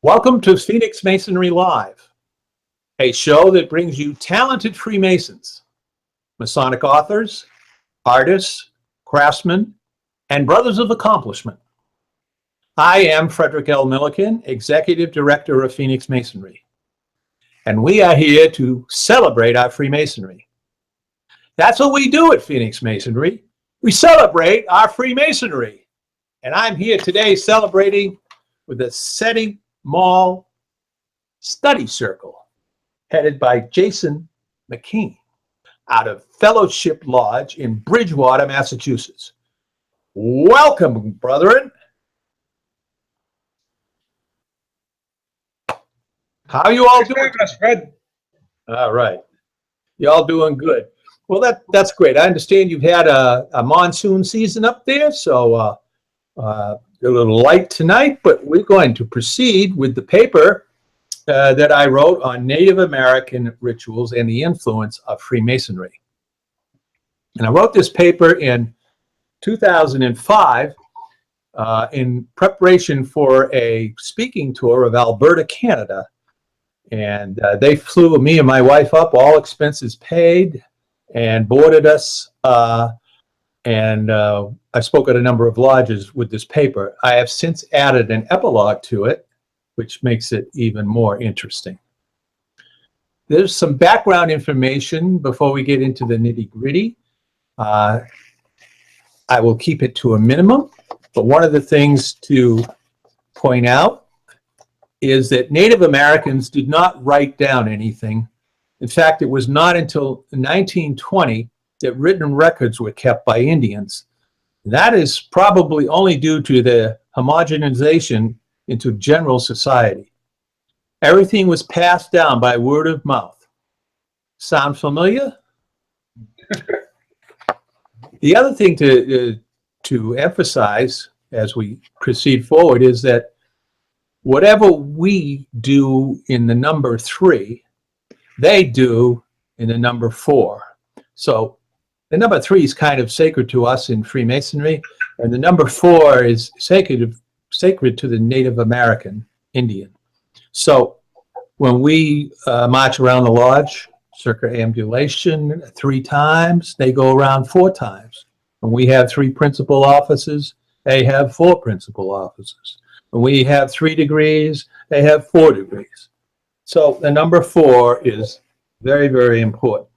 Welcome to Phoenixmasonry Live, a show that brings you talented Freemasons, Masonic authors, artists, craftsmen, and brothers of accomplishment. I am Frederic Milliken, Executive Director of Phoenixmasonry, and we are here to celebrate our Freemasonry. That's what we do at Phoenixmasonry. We celebrate our Freemasonry. And I'm here today celebrating with the setting Maul Study Circle, headed by Jason McKean out of Fellowship Lodge in Bridgewater, Massachusetts. Welcome, brethren. How are you all doing? Fred. All right. You all doing good. Well, that's great. I understand you've had a monsoon season up there, so a little light tonight, but we're going to proceed with the paper that I wrote on Native American rituals and the influence of Freemasonry. And I wrote this paper in 2005 in preparation for a speaking tour of Alberta, Canada. And they flew me and my wife up, all expenses paid, and boarded us. I spoke at a number of lodges with this paper. I have since added an epilogue to it, which makes it even more interesting. There's some background information before we get into the nitty-gritty. I will keep it to a minimum, but one of the things to point out is that Native Americans did not write down anything. In fact, it was not until 1920 that written records were kept by Indians. That is probably only due to the homogenization into general society. Everything was passed down by word of mouth. Sound familiar? The other thing to emphasize as we proceed forward is that whatever we do in the number 3, they do in the number 4. So the number 3 is kind of sacred to us in Freemasonry, and the number 4 is sacred to the Native American Indian. So when we march around the lodge, circumambulation 3 times, they go around 4 times. When we have 3 principal officers, they have 4 principal officers. When we have 3 degrees, they have 4 degrees. So the number 4 is very, very important.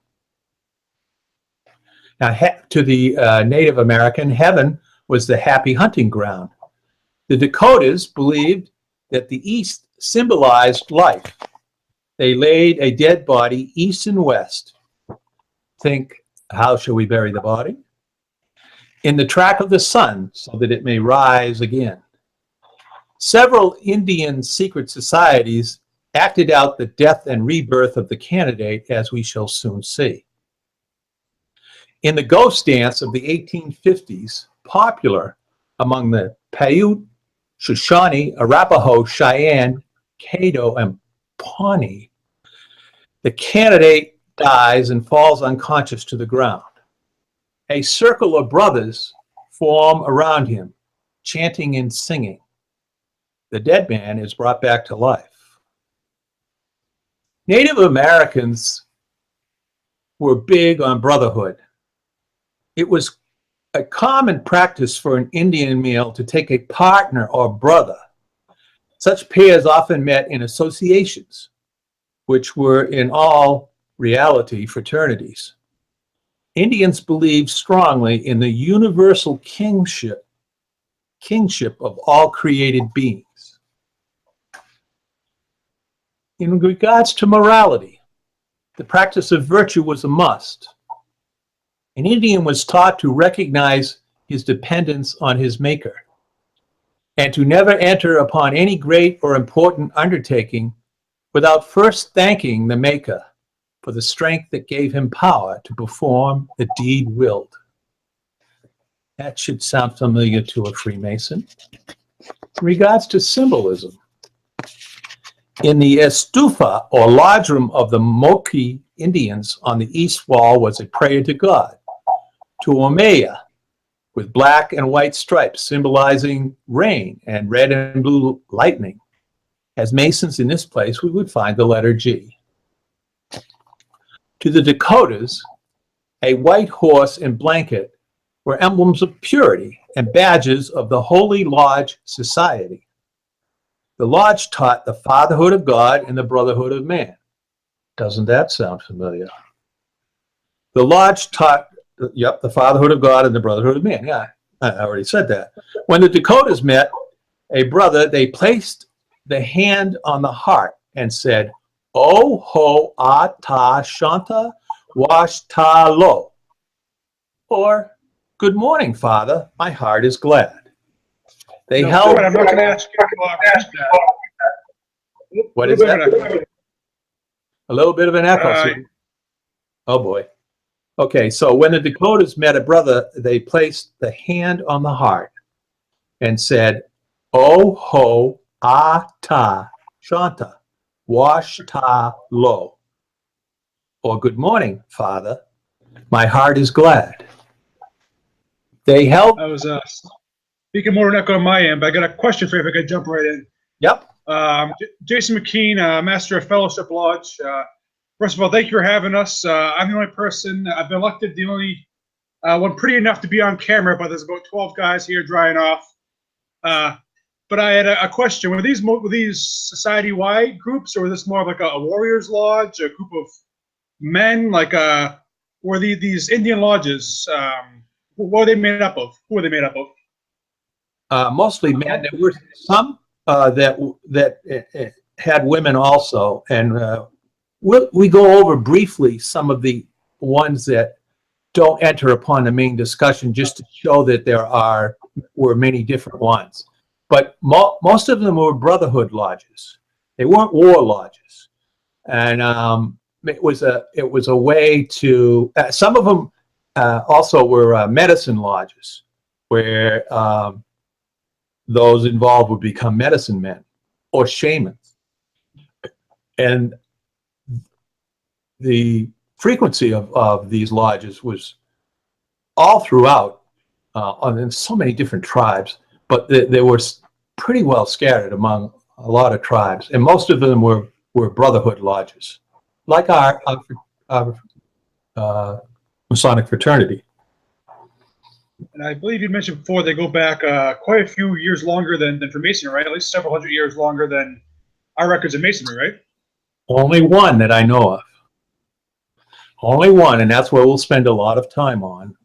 Now, to the Native American, heaven was the happy hunting ground. The Dakotas believed that the east symbolized life. They laid a dead body east and west. Think, how shall we bury the body? In the track of the sun, so that it may rise again. Several Indian secret societies acted out the death and rebirth of the candidate, as we shall soon see. In the ghost dance of the 1850s, popular among the Paiute, Shoshone, Arapaho, Cheyenne, Caddo, and Pawnee, the candidate dies and falls unconscious to the ground. A circle of brothers form around him, chanting and singing. The dead man is brought back to life. Native Americans were big on brotherhood. It was a common practice for an Indian male to take a partner or brother. Such pairs often met in associations, which were in all reality fraternities. Indians believed strongly in the universal kingship of all created beings. In regards to morality, the practice of virtue was a must. An Indian was taught to recognize his dependence on his maker and to never enter upon any great or important undertaking without first thanking the maker for the strength that gave him power to perform the deed willed. That should sound familiar to a Freemason. In regards to symbolism, in the estufa or lodge room of the Moki Indians on the east wall was a prayer to God, to Omeya, with black and white stripes symbolizing rain and red and blue lightning. As Masons in this place, we would find the letter G. To the Dakotas, a white horse and blanket were emblems of purity and badges of the Holy Lodge Society. The lodge taught the fatherhood of God and the brotherhood of man. Doesn't that sound familiar? The lodge taught, yep, the fatherhood of God and the brotherhood of man. Yeah, I already said that. When the Dakotas met a brother, they placed the hand on the heart and said, "Oh ho ah ta shanta wash ta lo," or "Good morning, Father. My heart is glad." They held. I'm not going to ask you about that. What is that? A little bit of an echo. Oh boy. Okay, so when the Dakotas met a brother, they placed the hand on the heart and said, "Oh ho ah ta shanta wash ta lo," or "Good morning, Father. My heart is glad." They held. I was speaking more than echo on my end, but I got a question for you if I could jump right in. Yep. Jason McKean, Master of Fellowship Lodge. First of all, thank you for having us. I'm the only person, I've been elected the only one pretty enough to be on camera, but there's about 12 guys here drying off. But I had a question. Were these society-wide groups, or was this more of like a warriors lodge, a group of men? Like, were these Indian lodges, what were they made up of? Who were they made up of? Mostly men. There were some that had women also, and we go over briefly some of the ones that don't enter upon the main discussion, just to show that were many different ones. But most of them were brotherhood lodges. They weren't war lodges, and it was a way to. Some of them also were medicine lodges, where those involved would become medicine men or shamans, and the frequency of these lodges was all throughout in so many different tribes, but they were pretty well scattered among a lot of tribes, and most of them were brotherhood lodges, like our Masonic fraternity. And I believe you mentioned before they go back quite a few years longer than Freemasonry, right? At least several hundred years longer than our records of Masonry, right? Only one that I know of. Only one, and that's where we'll spend a lot of time on.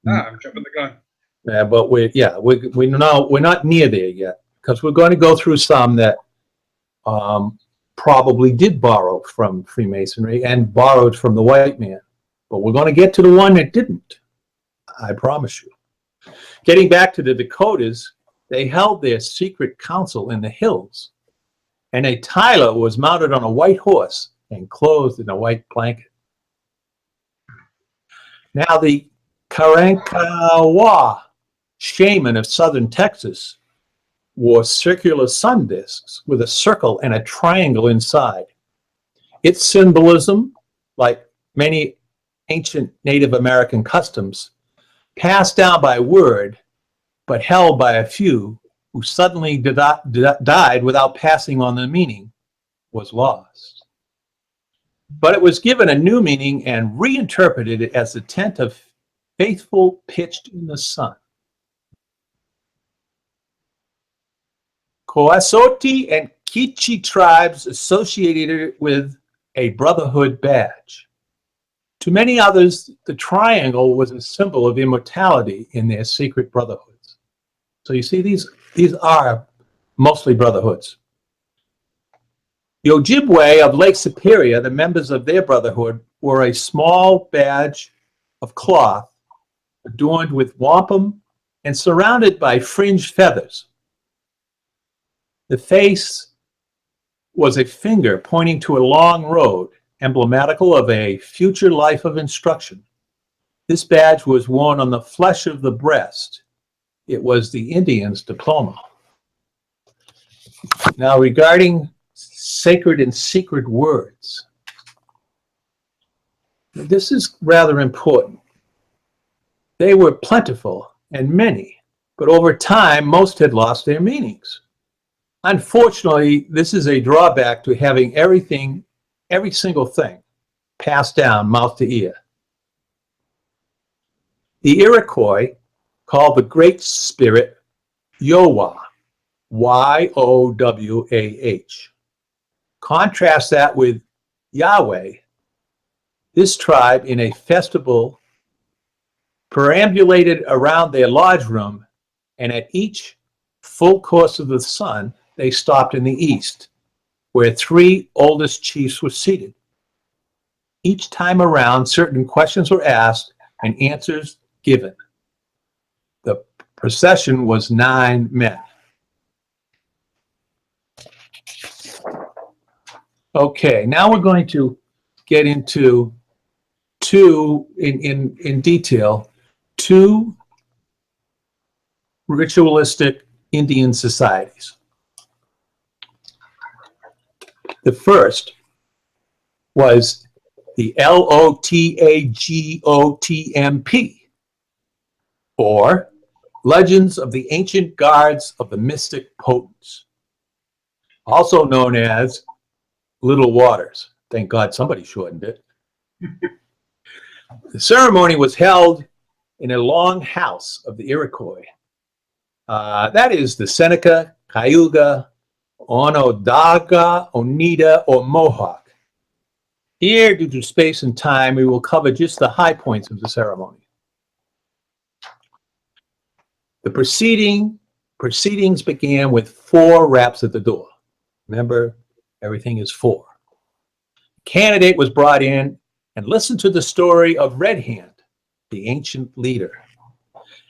I'm jumping the gun. Yeah, but we're not near there yet, because we're going to go through some that probably did borrow from Freemasonry and borrowed from the white man. But we're going to get to the one that didn't. I promise you. Getting back to the Dakotas, they held their secret council in the hills, and a Tyler was mounted on a white horse and clothed in a white blanket. Now, the Karankawa shaman of southern Texas wore circular sun discs with a circle and a triangle inside. Its symbolism, like many ancient Native American customs, passed down by word, but held by a few who suddenly died without passing on the meaning, was lost. But it was given a new meaning and reinterpreted as the tent of faithful pitched in the sun. Coasoti and Kichi tribes associated it with a brotherhood badge. To many others, the triangle was a symbol of immortality in their secret brotherhoods. So you see, these are mostly brotherhoods. The Ojibwe of Lake Superior, the members of their brotherhood, wore a small badge of cloth adorned with wampum and surrounded by fringed feathers. The face was a finger pointing to a long road, emblematical of a future life of instruction. This badge was worn on the flesh of the breast. It was the Indian's diploma. Now, regarding sacred and secret words, this is rather important. They were plentiful and many, but over time, most had lost their meanings. Unfortunately, this is a drawback to having everything, every single thing, passed down mouth to ear. The Iroquois called the Great Spirit Yowah, Y-O-W-A-H. Contrast that with Yahweh. This tribe in a festival perambulated around their lodge room, and at each full course of the sun, they stopped in the east, where three oldest chiefs were seated. Each time around, certain questions were asked and answers given. The procession was 9 men. Okay, now we're going to get into in detail, two ritualistic Indian societies. The first was the Lotagotmp, or Legends of the Ancient Guards of the Mystic Potents, also known as Little Waters. Thank God somebody shortened it. The ceremony was held in a long house of the Iroquois. That is the Seneca, Cayuga, Onondaga, Oneida, or Mohawk. Here, due to space and time, we will cover just the high points of the ceremony. The proceedings began with 4 raps at the door. Remember, everything is 4. The candidate was brought in and listened to the story of Red Hand, the ancient leader.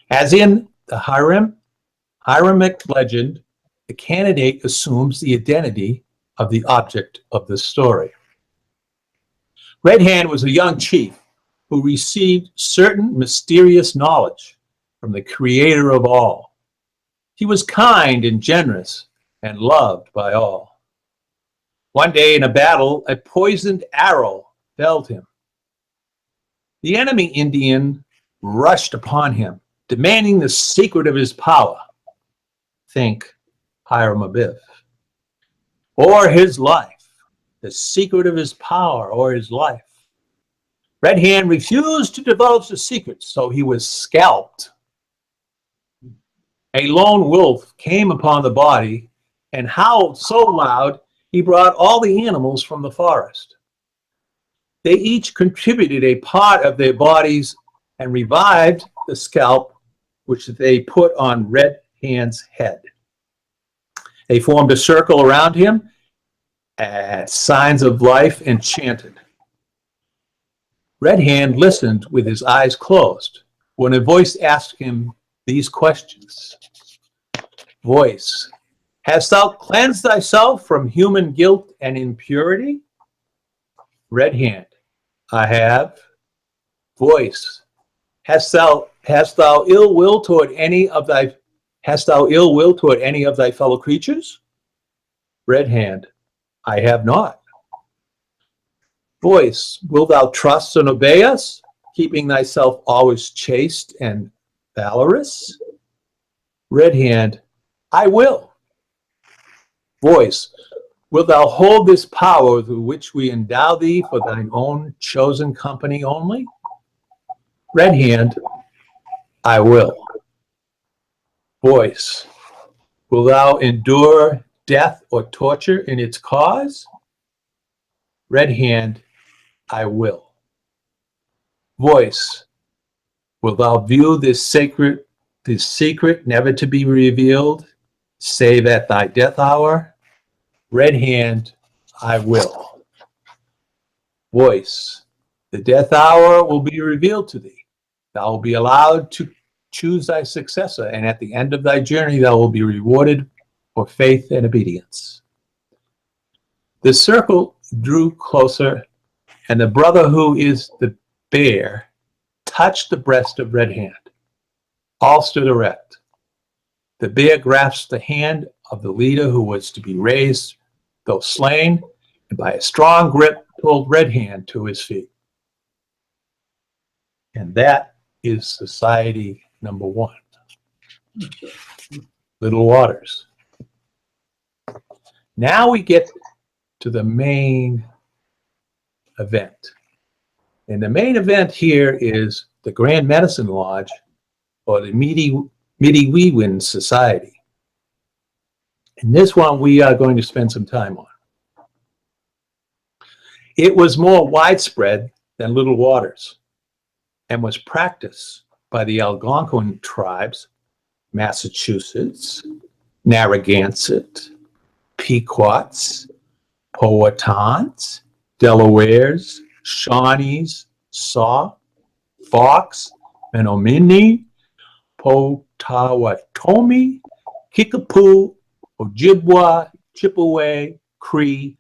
As in the Hiramic legend, the candidate assumes the identity of the object of the story. Red Hand was a young chief who received certain mysterious knowledge from the creator of all. He was kind and generous and loved by all. One day in a battle, a poisoned arrow felled him. The enemy Indian rushed upon him, demanding the secret of his power. Think Hiram Abiff. Or his life, the secret of his power or his life. Red Hand refused to divulge the secret, so he was scalped. A lone wolf came upon the body and howled so loud he brought all the animals from the forest. They each contributed a part of their bodies and revived the scalp, which they put on Red Hand's head. They formed a circle around him as signs of life and chanted. Red Hand listened with his eyes closed when a voice asked him these questions. Voice, hast thou cleansed thyself from human guilt and impurity? Red Hand, I have. Voice, hast thou ill will toward any of thy fellow creatures? Red Hand, I have not. Voice, wilt thou trust and obey us, keeping thyself always chaste and valorous? Red Hand, I will. Voice, wilt thou hold this power through which we endow thee for thine own chosen company only? Red Hand, I will. Voice, will thou endure death or torture in its cause? Red Hand, I will. Voice, wilt thou view this secret never to be revealed, save at thy death hour? Red Hand, I will. Voice, the death hour will be revealed to thee. Thou will be allowed to choose thy successor, and at the end of thy journey thou will be rewarded for faith and obedience. The circle drew closer, and the brother who is the bear touched the breast of Red Hand. All stood erect. The bear grasped the hand of the leader who was to be raised, though slain, and by a strong grip pulled Red Hand to his feet. And that is society number 1. Little Waters. Now we get to the main event. And the main event here is the Grand Medicine Lodge, or the Midi-Weewin Society. And this one we are going to spend some time on. It was more widespread than Little Waters and was practiced by the Algonquin tribes, Massachusetts, Narragansett, Pequots, Powhatans, Delawares, Shawnees, Saw, Fox, Menominee, Potawatomi, Kickapoo, Ojibwa, Chippewa, Cree,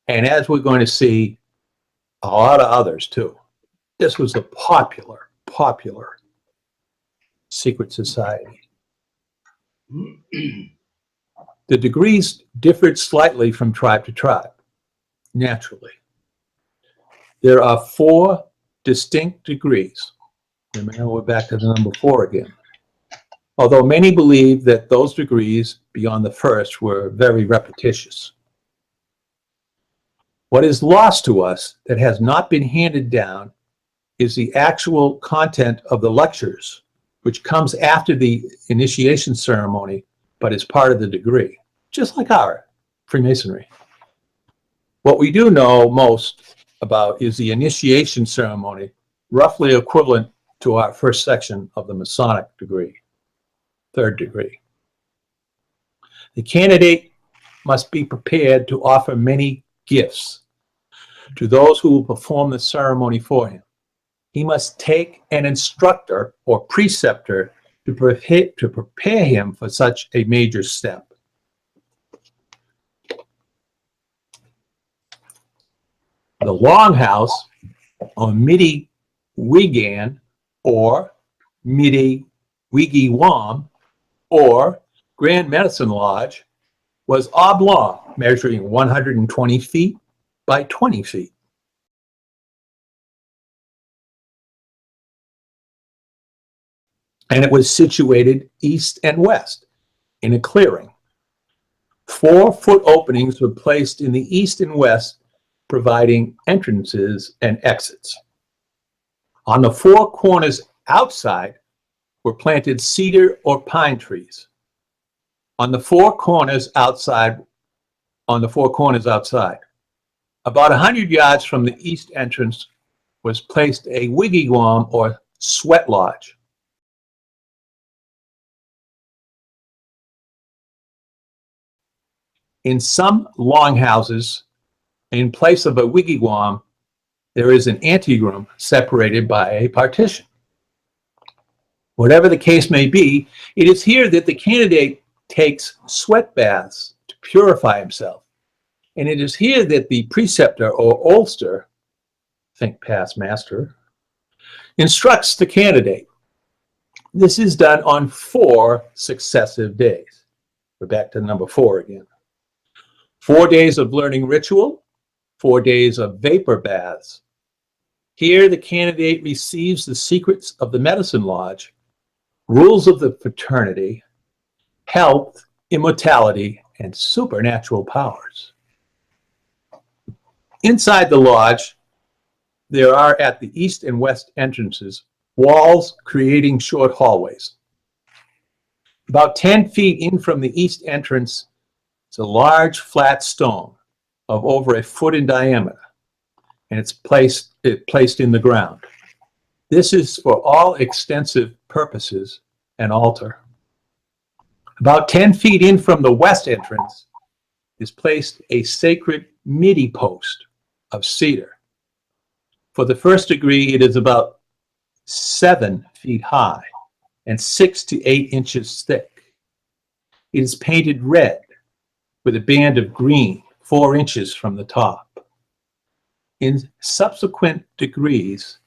and as we're going to see, a lot of others too. This was a popular secret society. The degrees differed slightly from tribe to tribe, naturally. There are 4 distinct degrees. Remember, we're back to the number 4 again. Although many believe that those degrees beyond the first were very repetitious. What is lost to us that has not been handed down is the actual content of the lectures, which comes after the initiation ceremony, but is part of the degree, just like our Freemasonry. What we do know most about is the initiation ceremony, roughly equivalent to our first section of the Masonic degree, 3rd degree. The candidate must be prepared to offer many gifts to those who will perform the ceremony for him. He must take an instructor or preceptor to prepare him for such a major step. The Longhouse, or Midi-Weegan, or Midi-Weegiwam, or Grand Medicine Lodge, was oblong, measuring 120 feet by 20 feet. And it was situated east and west in a clearing. 4-foot openings were placed in the east and west, providing entrances and exits. On the 4 corners outside were planted cedar or pine trees. On the 4 corners outside, about 100 yards from the east entrance was placed a wigwam or sweat lodge. In some longhouses, in place of a wigwam, there is an anteroom separated by a partition. Whatever the case may be, it is here that the candidate takes sweat baths to purify himself. And it is here that the preceptor or oldster, think past master, instructs the candidate. This is done on 4 successive days. We're back to number 4 again. 4 days of learning ritual, 4 days of vapor baths. Here the candidate receives the secrets of the medicine lodge, rules of the fraternity, health, immortality, and supernatural powers. Inside the lodge, there are at the east and west entrances walls creating short hallways. About 10 feet in from the east entrance is a large flat stone of over a foot in diameter, and it's placed in the ground. This is for all extensive purposes an altar. About 10 feet in from the west entrance is placed a sacred midi post of cedar. For the first degree, it is about 7 feet high and 6 to 8 inches thick. It is painted red with a band of green 4 inches from the top. In subsequent degrees,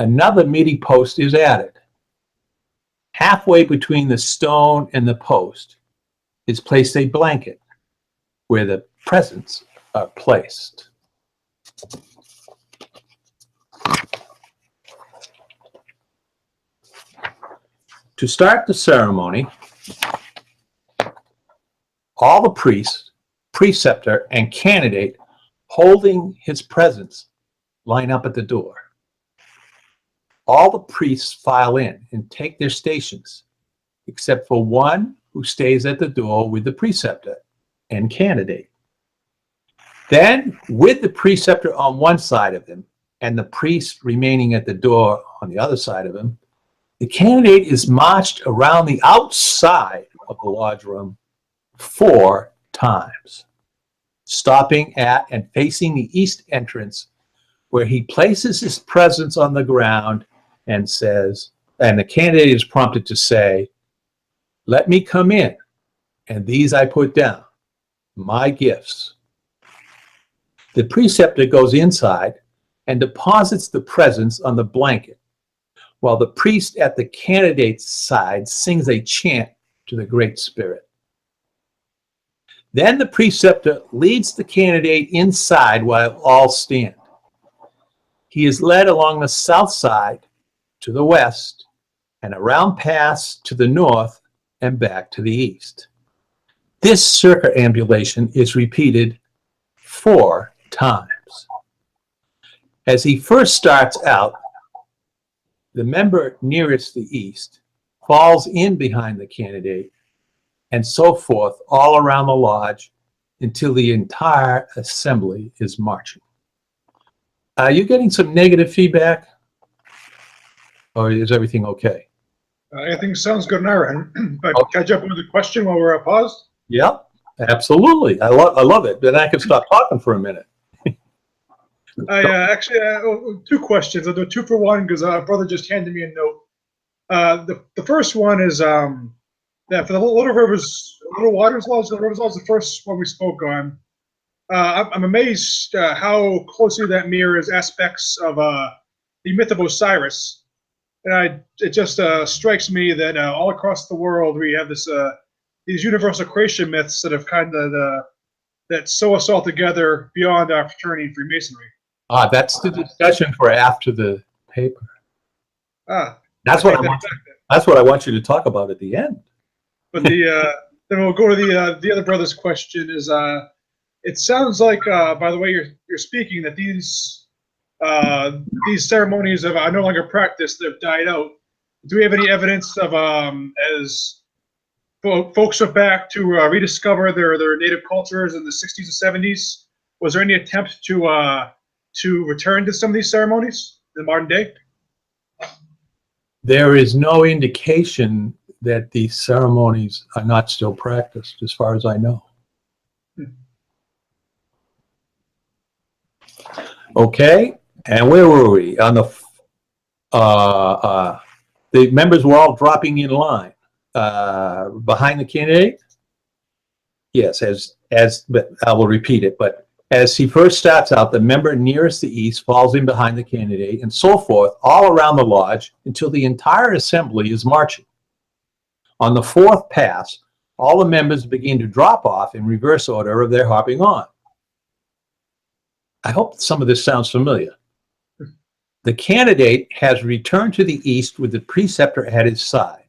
another midi post is added. Halfway between the stone and the post is placed a blanket where the presents are placed. To start the ceremony, all the priests, preceptor, and candidate holding his presence line up at the door. All the priests file in and take their stations, except for one who stays at the door with the preceptor and candidate. Then, with the preceptor on one side of him and the priest remaining at the door on the other side of him, the candidate is marched around the outside of the lodge room 4 times, stopping at and facing the east entrance, where he places his presence on the ground and says, and the candidate is prompted to say, "Let me come in, and these I put down, my gifts." The preceptor goes inside and deposits the presents on the blanket, while the priest at the candidate's side sings a chant to the Great Spirit. Then the preceptor leads the candidate inside while all stand. He is led along the south side to the west and around paths to the north and back to the east. This circumambulation is repeated 4 times. As he first starts out, the member nearest the east falls in behind the candidate, and so forth all around the lodge until the entire assembly is marching. Are you getting some negative feedback, or is everything okay? Everything sounds good on our end. But can I jump in with a question while we're paused? Yeah, absolutely. I love it. Then I can stop talking for a minute. I actually 2 questions. I'll do 2 for 1 because our brother just handed me a note. The first one is that for the Little Waters Lodge, the Rivers Lodge, the first one we spoke on. I'm amazed how closely that mirrors aspects of the myth of Osiris, and it just strikes me that all across the world we have these universal creation myths that have kind of that sew us all together beyond our fraternity and Freemasonry. That's the discussion for after the paper. That's what I want you to talk about at the end. But then we'll go to the other brother's question. Is it sounds like by the way you're speaking that these ceremonies are no longer practiced; they've died out. Do we have any evidence of as folks are back to rediscover their native cultures in the 60s and 70s? Was there any attempt to return to some of these ceremonies in the modern day? There is no indication that these ceremonies are not still practiced, as far as I know. Okay, and where were we? On the members were all dropping in line behind the candidate. Yes, but I will repeat it. But as he first starts out, the member nearest the east falls in behind the candidate, and so forth, all around the lodge until the entire assembly is marching. On the 4th pass, all the members begin to drop off in reverse order of their hopping on. I hope some of this sounds familiar. The candidate has returned to the east with the preceptor at his side.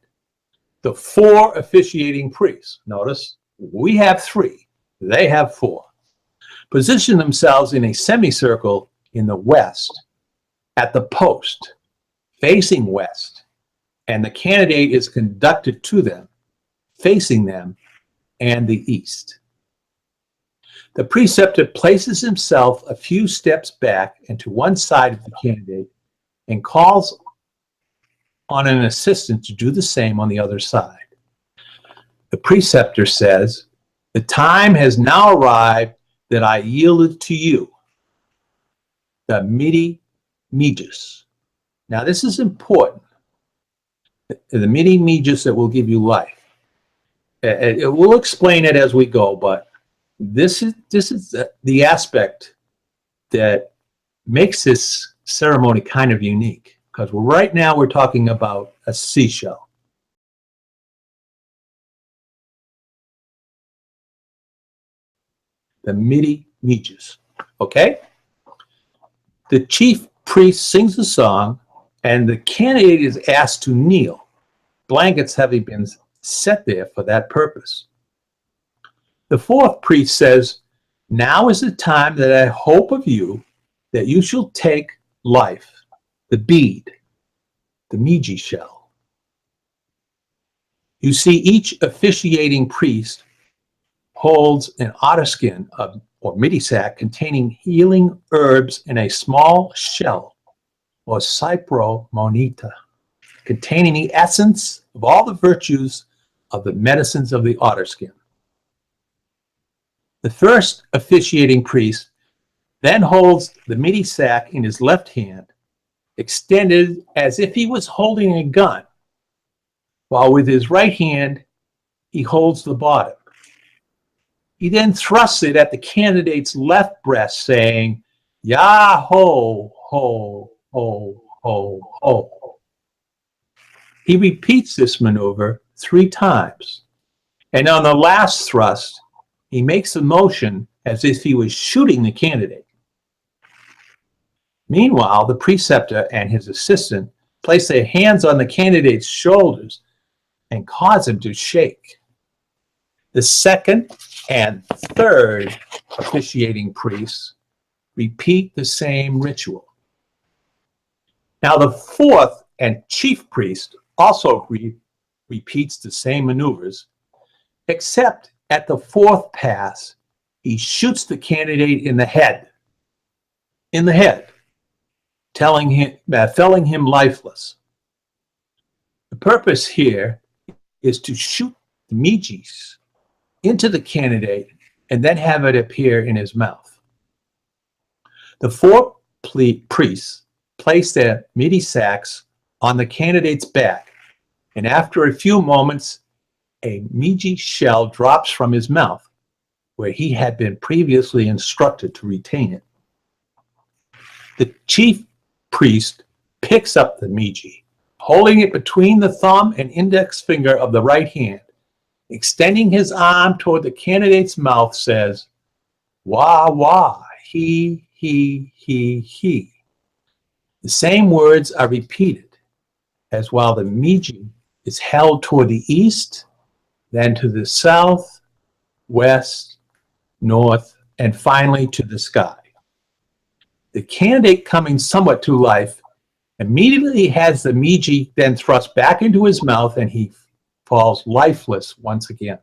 The 4 officiating priests, notice, we have 3, they have 4, position themselves in a semicircle in the west at the post, facing west, and the candidate is conducted to them, facing them, and the east. The preceptor places himself a few steps back and to one side of the candidate and calls on an assistant to do the same on the other side. The preceptor says, "The time has now arrived that I yielded to you, the midi megis." Now this is important. The midi megis that will give you life. We'll explain it as we go, but this is the aspect that makes this ceremony kind of unique, because right now we're talking about a seashell. The midi megis. Okay? The chief priest sings the song, and the candidate is asked to kneel blankets having been set there for that purpose. The fourth priest says, "Now is the time that I hope of you that you shall take life, the bead, the Miji shell." You see, each officiating priest holds an otterskin or midi sac containing healing herbs in a small shell or cypro monita, containing the essence of all the virtues of the medicines of the otterskin. The first officiating priest then holds the midi sac in his left hand, extended as if he was holding a gun, while with his right hand he holds the bottom. He then thrusts it at the candidate's left breast, saying, "Yah ho, ho, ho, ho, ho." He repeats this maneuver 3 times, and on the last thrust, he makes a motion as if he was shooting the candidate. Meanwhile, the preceptor and his assistant place their hands on the candidate's shoulders and cause him to shake. The second and third officiating priests repeat the same ritual. Now, the fourth and chief priest also repeats the same maneuvers, except at the fourth pass, he shoots the candidate in the head, felling him lifeless. The purpose here is to shoot the Mijis into the candidate and then have it appear in his mouth. The 4 priests place their midi sacs on the candidate's back, and after a few moments, a Miji shell drops from his mouth, where he had been previously instructed to retain it. The chief priest picks up the Miji, holding it between the thumb and index finger of the right hand, extending his arm toward the candidate's mouth, says, "Wah, wah, he, he." The same words are repeated, as while the Miji is held toward the east, then to the south, west, north, and finally to the sky. The candidate, coming somewhat to life, immediately has the Miji then thrust back into his mouth, and he falls lifeless once again.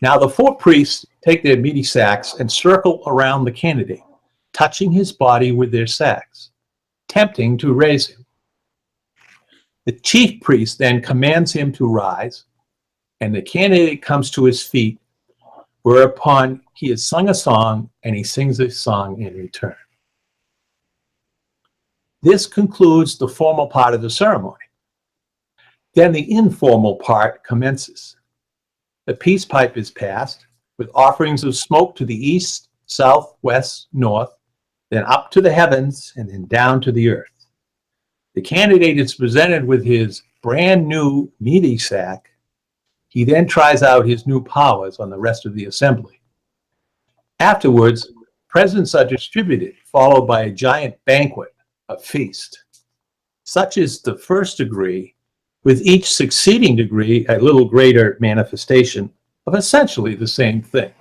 Now the 4 priests take their midi sacs and circle around the candidate, touching his body with their sacs, tempting to raise him. The chief priest then commands him to rise, and the candidate comes to his feet, whereupon he has sung a song, and he sings a song in return. This concludes the formal part of the ceremony. Then the informal part commences. The peace pipe is passed, with offerings of smoke to the east, south, west, north, then up to the heavens, and then down to the earth. The candidate is presented with his brand new midi sac. He then tries out his new powers on the rest of the assembly. Afterwards, presents are distributed, followed by a giant banquet, a feast. Such is the first degree, with each succeeding degree a little greater manifestation of essentially the same thing.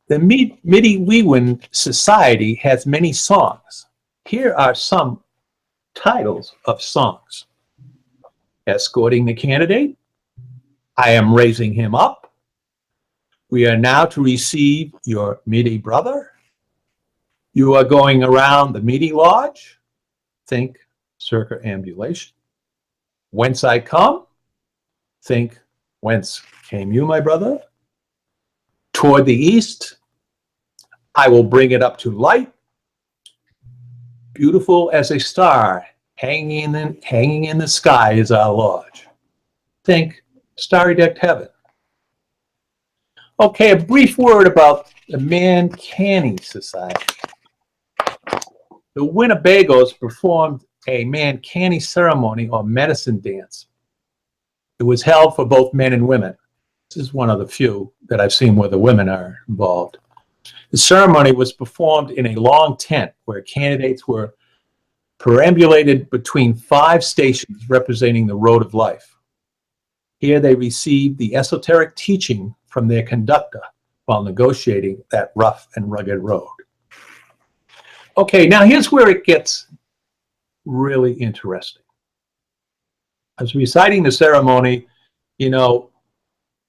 The Midi-Wewen Society has many songs. Here are some titles of songs: "Escorting the Candidate," "I Am Raising Him Up," "We Are Now to Receive Your Midi Brother," "You Are Going Around the Midi Lodge," think circumambulation, "Whence I Come," think whence came you, my brother, "Toward the East," "I Will Bring It Up to Light," "Beautiful as a Star, hanging in the Sky is Our Lodge," think starry-decked heaven. Okay, a brief word about the Man-Canny Society. The Winnebagos performed a Man-Canny ceremony or medicine dance. It was held for both men and women. This is one of the few that I've seen where the women are involved. The ceremony was performed in a long tent where candidates were perambulated between 5 stations representing the road of life. Here they received the esoteric teaching from their conductor while negotiating that rough and rugged road. Okay, now here's where it gets really interesting. As reciting the ceremony, you know,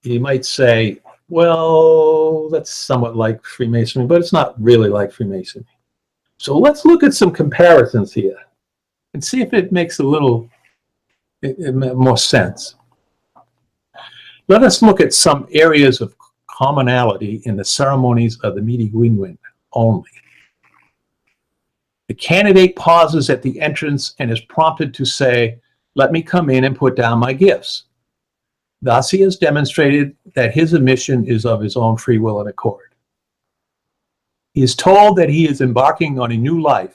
you might say, well, that's somewhat like Freemasonry, but it's not really like Freemasonry. So let's look at some comparisons here and see if it makes a little more sense. Let us look at some areas of commonality in the ceremonies of the Milliken only. The candidate pauses at the entrance and is prompted to say, "Let me come in and put down my gifts." Thus, he has demonstrated that his admission is of his own free will and accord. He is told that he is embarking on a new life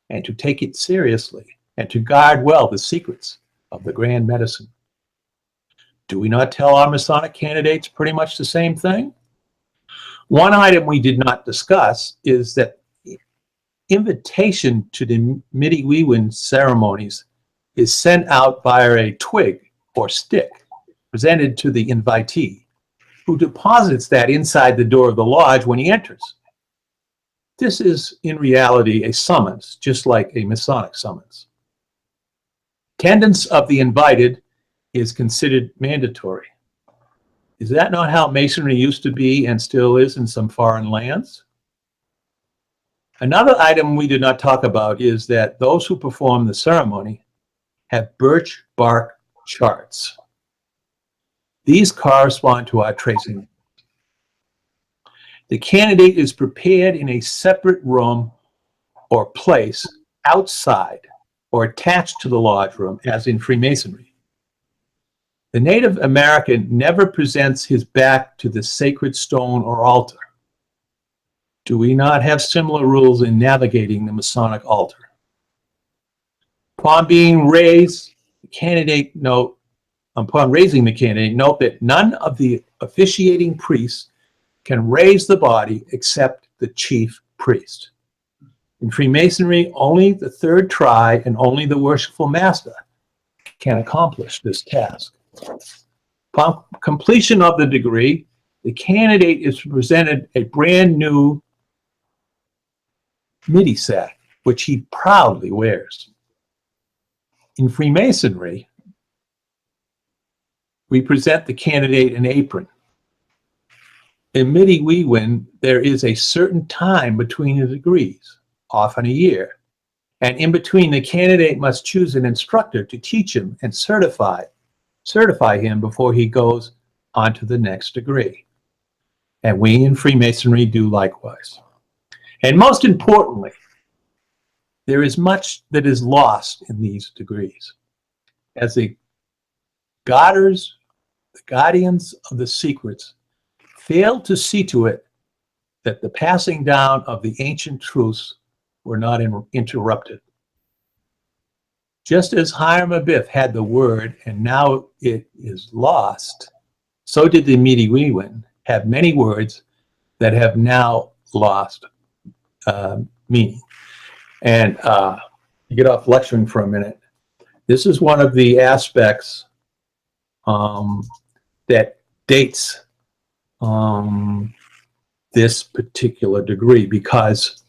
and to take it seriously and to guard well the secrets of the grand medicine. Do we not tell our Masonic candidates pretty much the same thing? One item we did not discuss is that invitation to the Milliken ceremonies is sent out via a twig or stick presented to the invitee, who deposits that inside the door of the lodge when he enters. This is in reality a summons, just like a Masonic summons. Attendance of the invited is considered mandatory. Is that not how Masonry used to be and still is in some foreign lands? Another item we did not talk about is that those who perform the ceremony have birch bark charts. These correspond to our tracing. The candidate is prepared in a separate room or place outside or attached to the lodge room, as in Freemasonry. The Native American never presents his back to the sacred stone or altar. Do we not have similar rules in navigating the Masonic altar? Upon being raised, the candidate upon raising the candidate, note that none of the officiating priests can raise the body except the chief priest. In Freemasonry, only the third try and only the worshipful master can accomplish this task. Upon completion of the degree, the candidate is presented a brand new midi sack, which he proudly wears. In Freemasonry, we present the candidate an apron. In Milliken, there is a certain time between the degrees, often a year, and in between the candidate must choose an instructor to teach him and certify him before he goes on to the next degree. And we in Freemasonry do likewise. And most importantly, there is much that is lost in these degrees. As the guardians of the secrets failed to see to it that the passing down of the ancient truths were not interrupted. Just as Hiram Abiff had the word and now it is lost, so did the Milliken have many words that have now lost meaning. And to get off lecturing for a minute, this is one of the aspects that dates this particular degree, because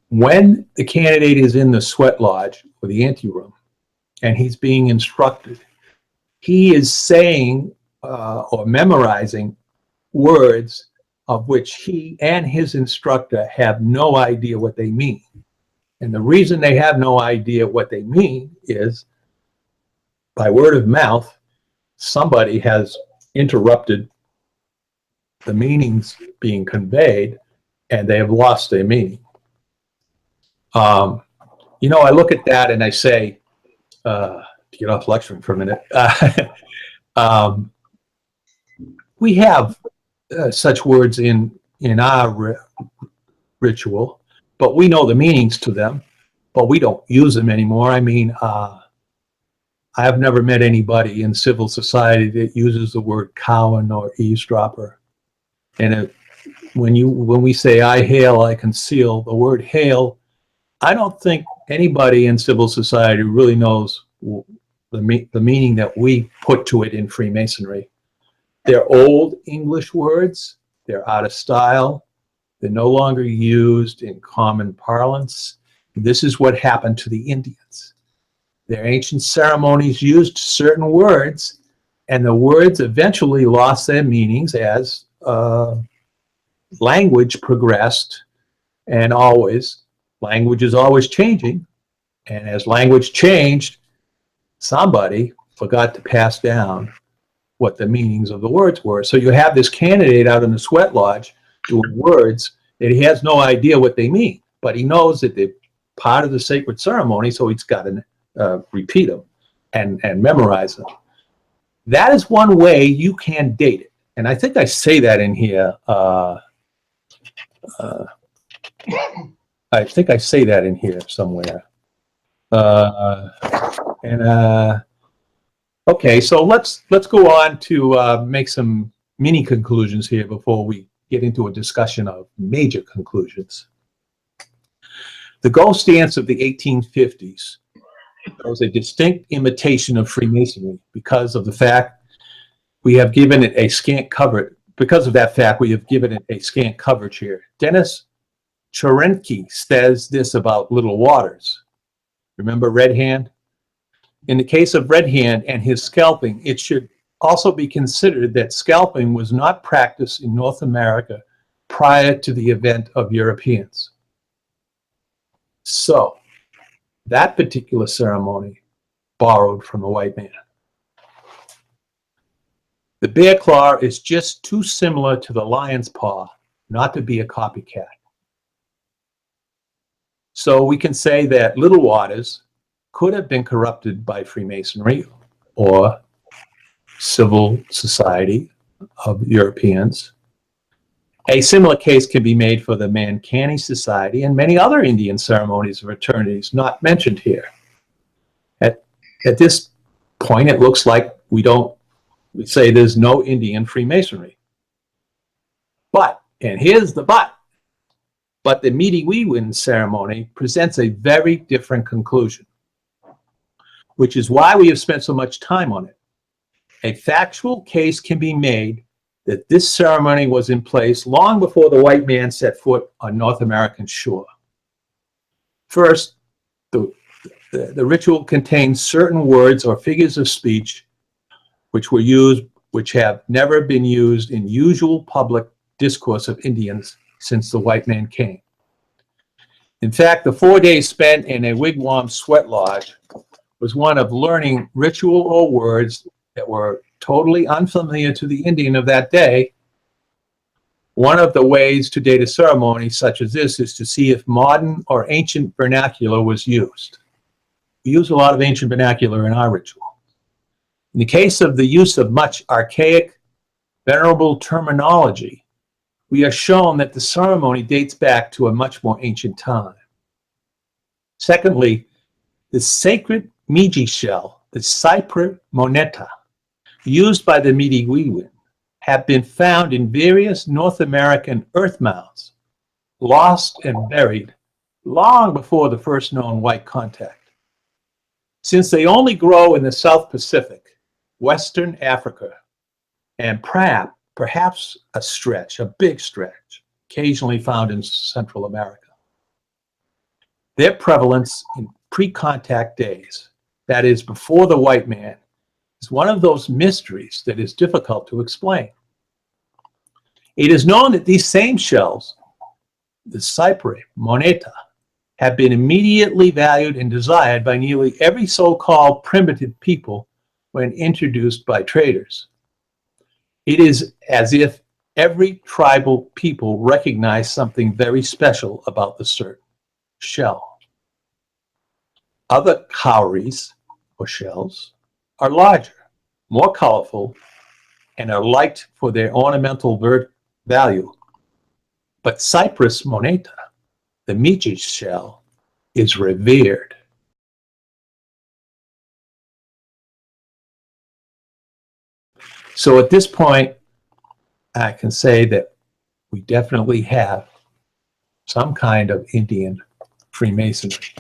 when the candidate is in the sweat lodge or the anteroom and he's being instructed, he is saying or memorizing words of which he and his instructor have no idea what they mean. And the reason they have no idea what they mean is by word of mouth, somebody has interrupted the meanings being conveyed and they have lost their meaning. You know, I look at that and I say, to get off lecturing for a minute, we have such words in our ritual, but we know the meanings to them, but we don't use them anymore. I mean, I have never met anybody in civil society that uses the word cowan or eavesdropper. And when we say I hail, I conceal, the word hail, I don't think anybody in civil society really knows the meaning that we put to it in Freemasonry. They're old English words. They're out of style. They're no longer used in common parlance. This is what happened to the Indians. Their ancient ceremonies used certain words, and the words eventually lost their meanings as language progressed, and language is always changing. And as language changed, somebody forgot to pass down what the meanings of the words were. So you have this candidate out in the sweat lodge doing words that he has no idea what they mean, but he knows that they're part of the sacred ceremony, so he's got to repeat them and memorize them. That is one way you can date it. And I think I say that in here. I think I say that in here somewhere. Okay, so let's go on to make some mini conclusions here before we get into a discussion of major conclusions. The ghost dance of the 1850s was a distinct imitation of Freemasonry because of the fact we have given it a scant coverage. Because of that fact, we have given it a scant coverage here. Dennis Cherenke says this about Little Waters. Remember Red Hand? In the case of Red Hand and his scalping, it should also be considered that scalping was not practiced in North America prior to the event of Europeans. So, that particular ceremony borrowed from the white man. The bear claw is just too similar to the lion's paw not to be a copycat. So we can say that Little Waters could have been corrupted by Freemasonry or civil society of Europeans. A similar case can be made for the Mancani Society and many other Indian ceremonies of fraternities not mentioned here. At this point, it looks like we say there's no Indian Freemasonry. But, and here's the but the Mediwewin ceremony presents a very different conclusion, which is why we have spent so much time on it. A factual case can be made that this ceremony was in place long before the white man set foot on North American shore. First, the ritual contains certain words or figures of speech which have never been used in usual public discourse of Indians since the white man came. In fact, the 4 days spent in a wigwam sweat lodge was one of learning ritual or words that were totally unfamiliar to the Indian of that day. One of the ways to date a ceremony such as this is to see if modern or ancient vernacular was used. We use a lot of ancient vernacular in our ritual. In the case of the use of much archaic, venerable terminology, we are shown that the ceremony dates back to a much more ancient time. Secondly, the sacred Miji shell, the Cypre moneta, used by the Mediwewin, have been found in various North American earth mounds, lost and buried long before the first known white contact. Since they only grow in the South Pacific, Western Africa, and perhaps a big stretch, occasionally found in Central America. Their prevalence in pre-contact days, that is before the white man, is one of those mysteries that is difficult to explain. It is known that these same shells, the Cypre moneta, have been immediately valued and desired by nearly every so-called primitive people when introduced by traders. It is as if every tribal people recognized something very special about the certain shell. Other cowries, or shells, are larger, more colorful, and are liked for their ornamental value. But Cypress moneta, the Miji shell, is revered. So at this point, I can say that we definitely have some kind of Indian Freemasonry.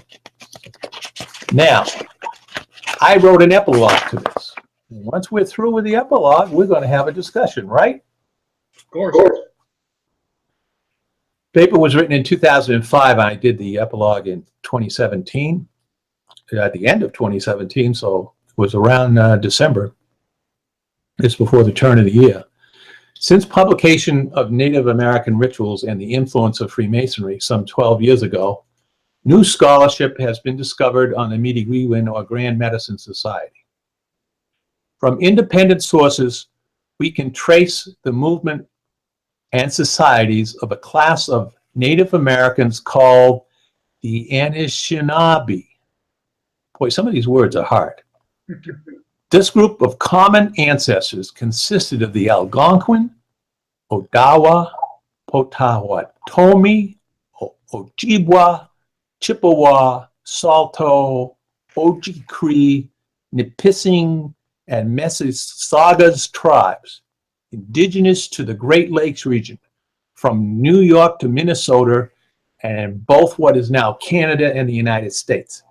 Now, I wrote an epilogue to this. And once we're through with the epilogue, we're going to have a discussion, right? Of course. Paper was written in 2005. I did the epilogue in 2017, at the end of 2017, so it was around December. It's before the turn of the year. Since publication of Native American rituals and the influence of Freemasonry some 12 years ago, new scholarship has been discovered on the Midiwiwin or Grand Medicine Society. From independent sources, we can trace the movement and societies of a class of Native Americans called the Anishinaabe. Boy, some of these words are hard. This group of common ancestors consisted of the Algonquin, Odawa, Potawatomi, Ojibwa, Chippewa, Saulteaux, Oji-Cree, Nipissing, and Mississaugas tribes, indigenous to the Great Lakes region, from New York to Minnesota, and both what is now Canada and the United States.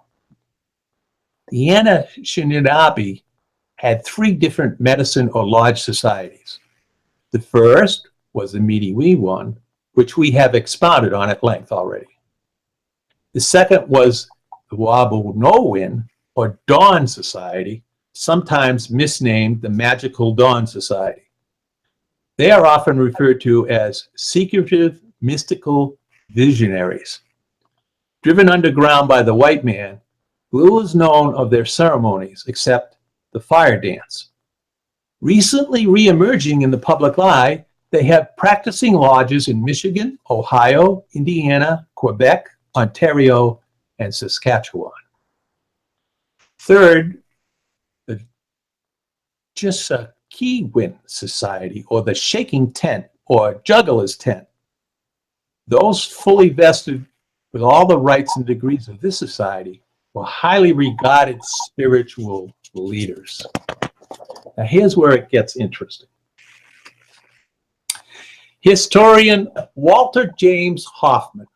The Anishinaabe had three different medicine or lodge societies. The first was the Midiwiwin, which we have expounded on at length already. The second was the Wabanowin, or Dawn Society, sometimes misnamed the Magical Dawn Society. They are often referred to as secretive, mystical visionaries. Driven underground by the white man, little is known of their ceremonies except the fire dance. Recently re-emerging in the public eye, they have practicing lodges in Michigan, Ohio, Indiana, Quebec, Ontario, and Saskatchewan. Third, the Jisakiwin Society, or the Shaking Tent, or Juggler's Tent. Those fully vested with all the rights and degrees of this society were highly regarded spiritual leaders. Now here's where it gets interesting. Historian Walter James Hoffman,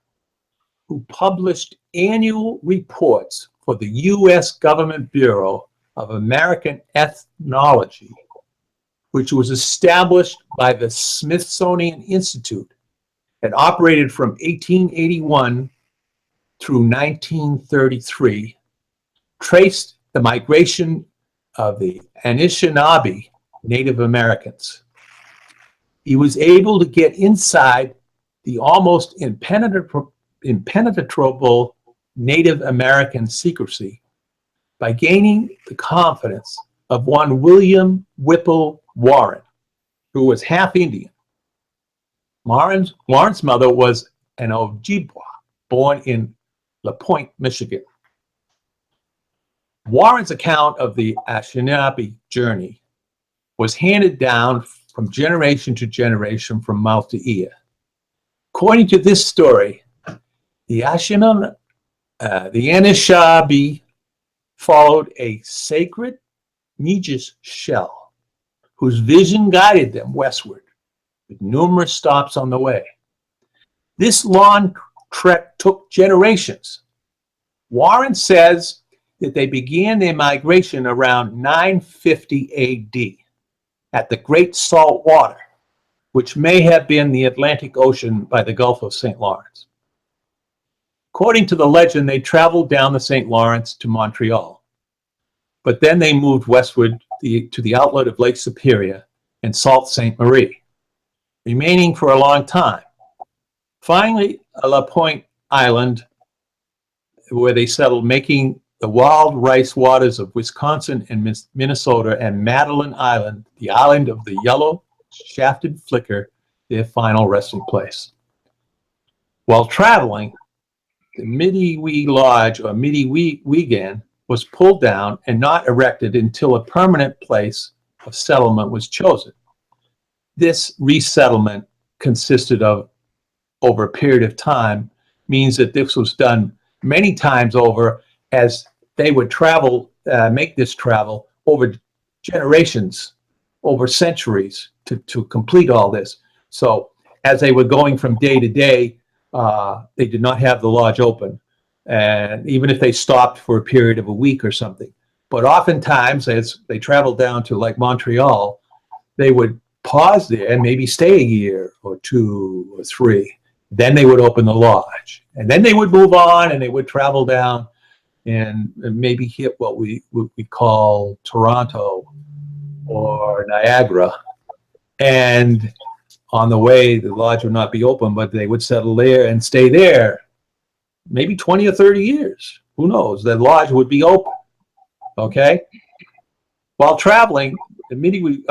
who published annual reports for the U.S. Government Bureau of American Ethnology, which was established by the Smithsonian Institute and operated from 1881 through 1933, traced the migration of the Anishinaabe Native Americans. He was able to get inside the almost impenetrable Native American secrecy by gaining the confidence of one William Whipple Warren, who was half Indian. Warren's mother was an Ojibwa, born in La Pointe, Michigan. Warren's account of the Anishinaabe journey was handed down from generation to generation, from mouth to ear. According to this story, the Anishinaabe followed a sacred Negus shell, whose vision guided them westward, with numerous stops on the way. This long trek took generations. Warren says that they began their migration around 950 AD at the Great Salt Water, which may have been the Atlantic Ocean by the Gulf of St. Lawrence. According to the legend, they traveled down the St. Lawrence to Montreal, but then they moved westward to the outlet of Lake Superior and Sault Ste. Marie, remaining for a long time. Finally, La Pointe Island, where they settled, making the wild rice waters of Wisconsin and Minnesota, and Madeline Island, the island of the yellow shafted flicker, their final resting place. While traveling, the Midiwi Lodge, or Midiwigan, was pulled down and not erected until a permanent place of settlement was chosen. This resettlement consisted of, over a period of time, means that this was done many times over, as they would travel, make this travel over generations, over centuries to complete all this. So as they were going from day to day, they did not have the lodge open. and even if they stopped for a period of a week or something. But oftentimes, as they traveled down to like Montreal, they would pause there and maybe stay a year or 2 or 3. Then they would open the lodge, and then they would move on, and they would travel down and maybe hit what we call Toronto or Niagara. And on the way, the lodge would not be open, but they would settle there and stay there maybe 20 or 30 years. Who knows? The lodge would be open. Okay? While traveling, immediately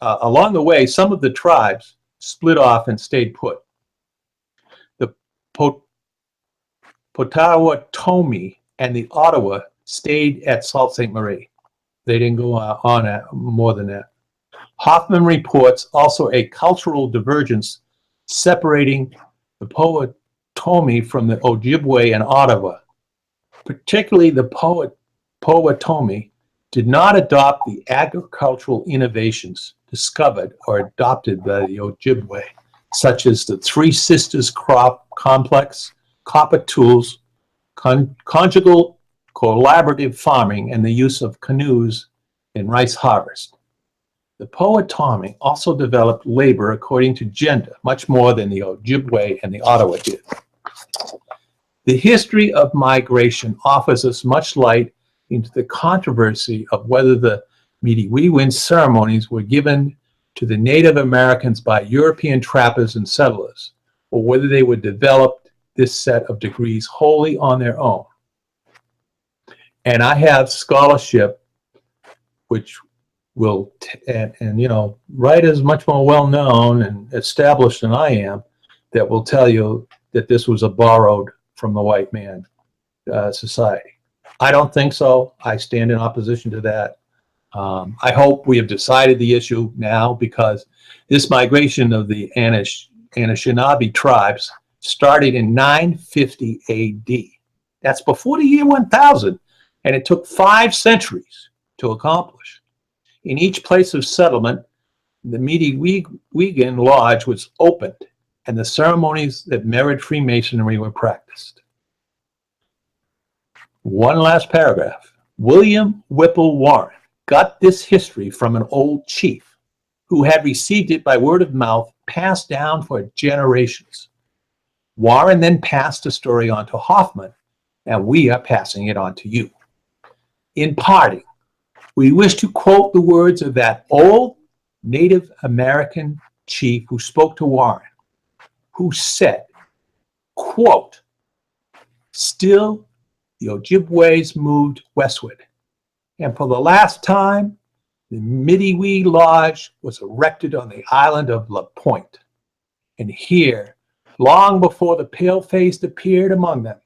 along the way, some of the tribes split off and stayed put. The Potawatomi and the Ottawa stayed at Sault Ste. Marie. They didn't go on more than that. Hoffman reports also a cultural divergence separating the Potawatomi from the Ojibwe and Ottawa. Particularly the Potawatomi did not adopt the agricultural innovations discovered or adopted by the Ojibwe, such as the Three Sisters crop complex, copper tools, conjugal collaborative farming, and the use of canoes in rice harvest. The Potawatomi also developed labor according to gender, much more than the Ojibwe and the Ottawa did. The history of migration offers us much light into the controversy of whether the Mediwiwin ceremonies were given to the Native Americans by European trappers and settlers, or whether they were developed this set of degrees wholly on their own. And I have scholarship which will, and you know, writers much more well-known and established than I am, that will tell you that this was a borrowed from the white man society. I don't think so. I stand in opposition to that. I hope we have decided the issue now, because this migration of the Anishinaabe tribes started in 950 AD. That's before the year 1000, and it took 5 centuries to accomplish. In each place of settlement, the Mediwiwin Lodge was opened, and the ceremonies that mirrored Freemasonry were practiced. One last paragraph. William Whipple Warren got this history from an old chief who had received it by word of mouth, passed down for generations. Warren then passed the story on to Hoffman, and we are passing it on to you. In parting, we wish to quote the words of that old Native American chief who spoke to Warren, who said, quote, "Still, the Ojibways moved westward, and for the last time, the Mediwi Lodge was erected on the island of La Pointe. And here, long before the pale-faced appeared among them,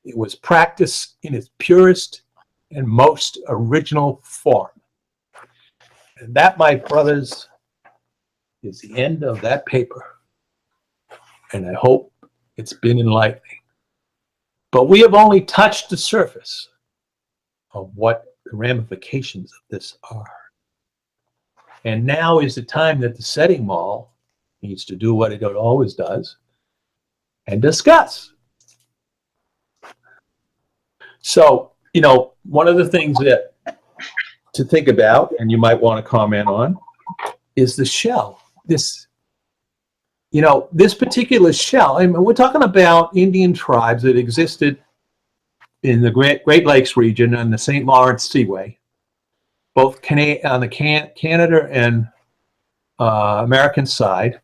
it was practiced in its purest and most original form." And that, my brothers, is the end of that paper. And I hope it's been enlightening. But we have only touched the surface of what the ramifications of this are. And now is the time that the setting Maul needs to do what it always does and discuss. So, you know, one of the things that to think about, and you might want to comment on, is the shell. This, you know, this particular shell, I mean, we're talking about Indian tribes that existed in the Great Lakes region and the St. Lawrence Seaway, both on the Canada and American side,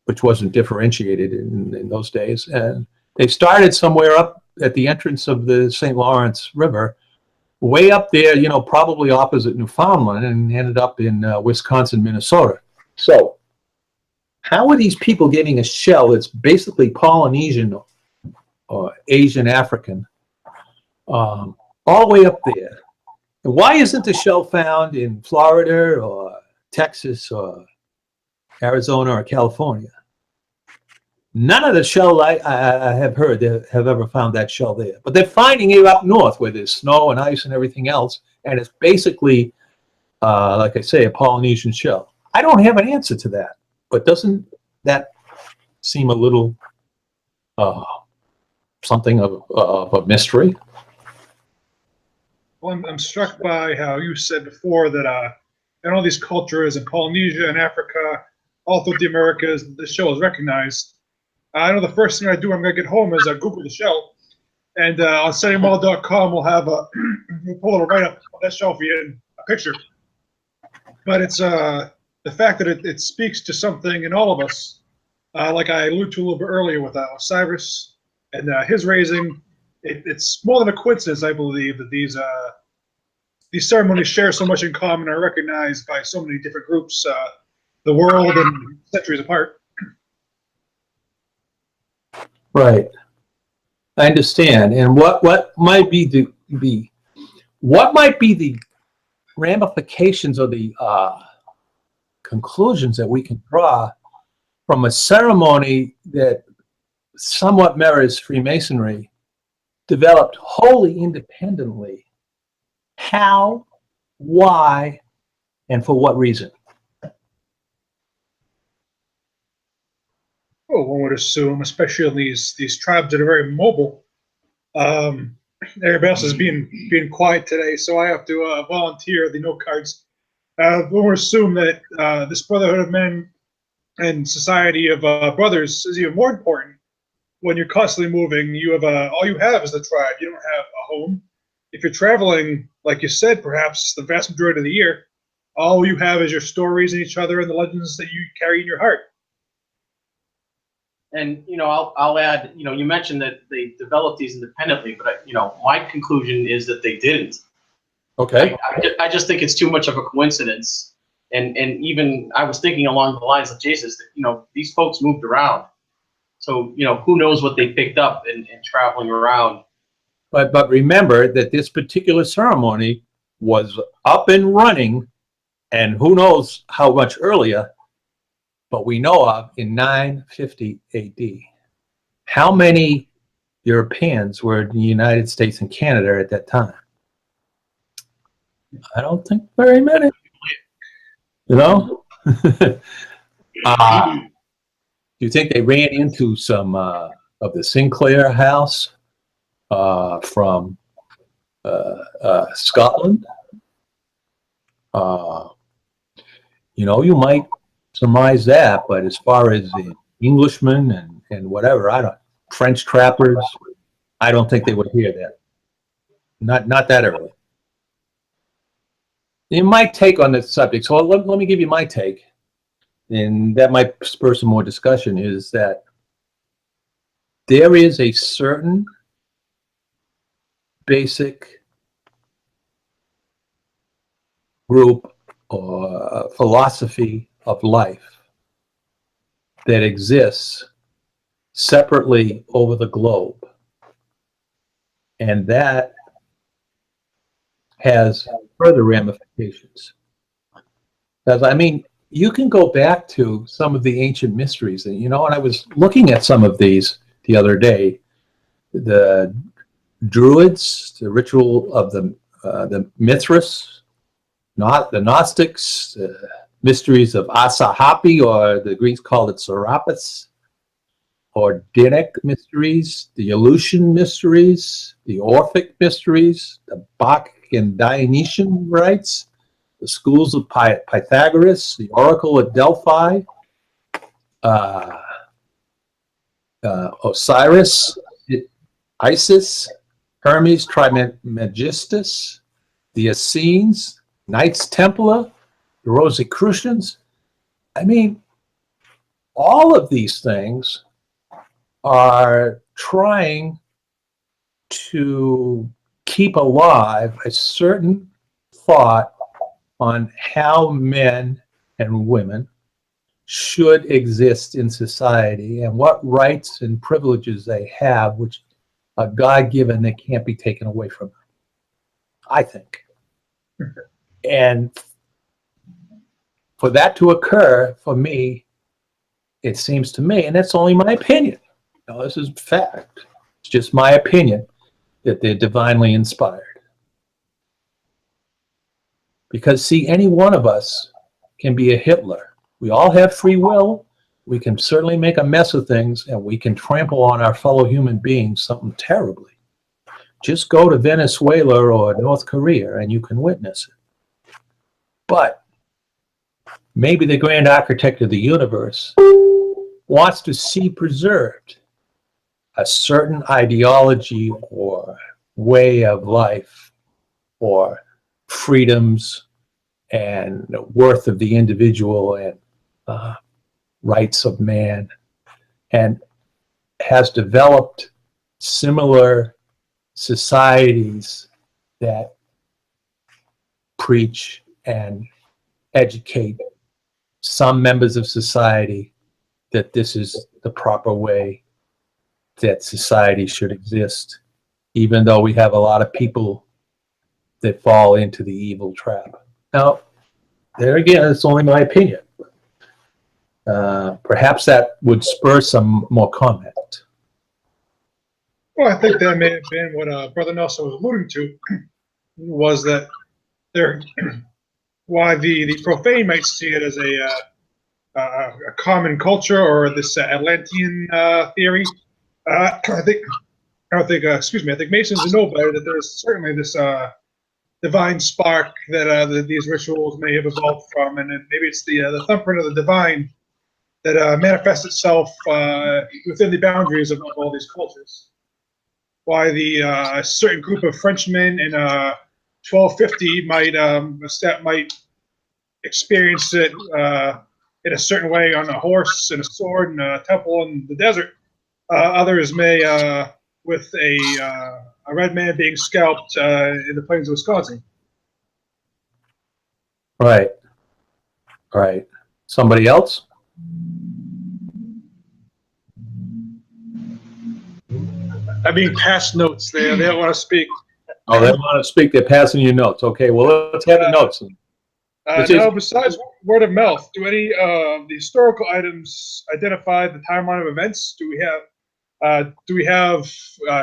which wasn't differentiated in those days. And they started somewhere up at the entrance of the St. Lawrence River, way up there, you know, probably opposite Newfoundland, and ended up in Wisconsin, Minnesota. So how are these people getting a shell that's basically Polynesian or Asian African all the way up there? And why isn't the shell found in Florida or Texas or Arizona or California? None of the shell I have heard have ever found that shell there. But they're finding it up north where there's snow and ice and everything else. And it's basically, like I say, a Polynesian shell. I don't have an answer to that. But doesn't that seem a little something of a mystery. Well, I'm struck by how you said before that in all these cultures in Polynesia and Africa, all through the Americas, the show is recognized. I know the first thing I do when I get home is I Google the show. And on SunnyMall.com, we'll have we'll pull a little write-up on that show for you in a picture. But it's the fact that it speaks to something in all of us, like I alluded to a little bit earlier with Osiris and his raising. It's more than a coincidence, I believe, that these ceremonies share so much in common and are recognized by so many different groups, the world and centuries apart. Right. I understand. And what might be the ramifications or the conclusions that we can draw from a ceremony that somewhat mirrors Freemasonry, developed wholly independently? How, why, and for what reason? Well, one would assume, especially in these tribes that are very mobile. Everybody else is being quiet today, so I have to volunteer the note cards. One would assume that this brotherhood of men and society of brothers is even more important when you're constantly moving. You have all you have is the tribe. You don't have a home. If you're traveling, like you said, perhaps the vast majority of the year, all you have is your stories and each other and the legends that you carry in your heart. And I'll add, you mentioned that they developed these independently, but my conclusion is that they didn't. Okay. I just think it's too much of a coincidence. And even I was thinking along the lines of Jesus that these folks moved around, so who knows what they picked up in traveling around. But remember that this particular ceremony was up and running, and who knows how much earlier, but we know of in 950 AD. How many Europeans were in the United States and Canada at that time? I don't think very many. Do you think they ran into some of the Sinclair house from Scotland? You might surmise that, but as far as the Englishmen and whatever, French trappers, I don't think they would hear that. Not that early. In my take on this subject, so let me give you my take, and that might spur some more discussion, is that there is a certain basic group or philosophy of life that exists separately over the globe, and that has further ramifications. Because you can go back to some of the ancient mysteries, and I was looking at some of these the other day. The Druids, the ritual of the Mithras, not the Gnostics, the mysteries of Asahapi, or the Greeks call it Serapis, or Dinic mysteries, the Eleusinian mysteries, the Orphic mysteries, the Bacchic and Dionysian rites, the schools of Pythagoras, the Oracle at Delphi, Osiris, Isis, Hermes Trismegistus, the Essenes, Knights Templar, the Rosicrucians. All of these things are trying to keep alive a certain thought on how men and women should exist in society and what rights and privileges they have, which are God-given, that can't be taken away from them, I think. And for that to occur, for me, it seems to me, and that's only my opinion, this is fact, it's just my opinion, that they're divinely inspired. Because, see, any one of us can be a Hitler. We all have free will. we can certainly make a mess of things, and we can trample on our fellow human beings something terribly. Just go to Venezuela or North Korea and you can witness it. But maybe the grand architect of the universe wants to see preserved a certain ideology or way of life or freedoms and worth of the individual and rights of man, and has developed similar societies that preach and educate some members of society that this is the proper way that society should exist, even though we have a lot of people that fall into the evil trap. Now, there again, it's only my opinion. Perhaps that would spur some more comment. Well, I think that may have been what Brother Nelson was alluding to, was that there, why the profane might see it as a common culture or this Atlantean theory. I think Masons know better that there's certainly this divine spark that these rituals may have evolved from, and maybe it's the thumbprint of the divine that manifests itself within the boundaries of all these cultures. Why a certain group of Frenchmen in 1250 might experience it in a certain way on a horse and a sword and a temple in the desert. Others may with a red man being scalped in the plains of Wisconsin. Right. Right. Somebody else? I mean, pass notes. They don't want to speak. Oh, they want to speak. They're passing you notes. Okay, well, let's have the notes. Now, besides word of mouth, do any of the historical items identify the timeline of events? Do we have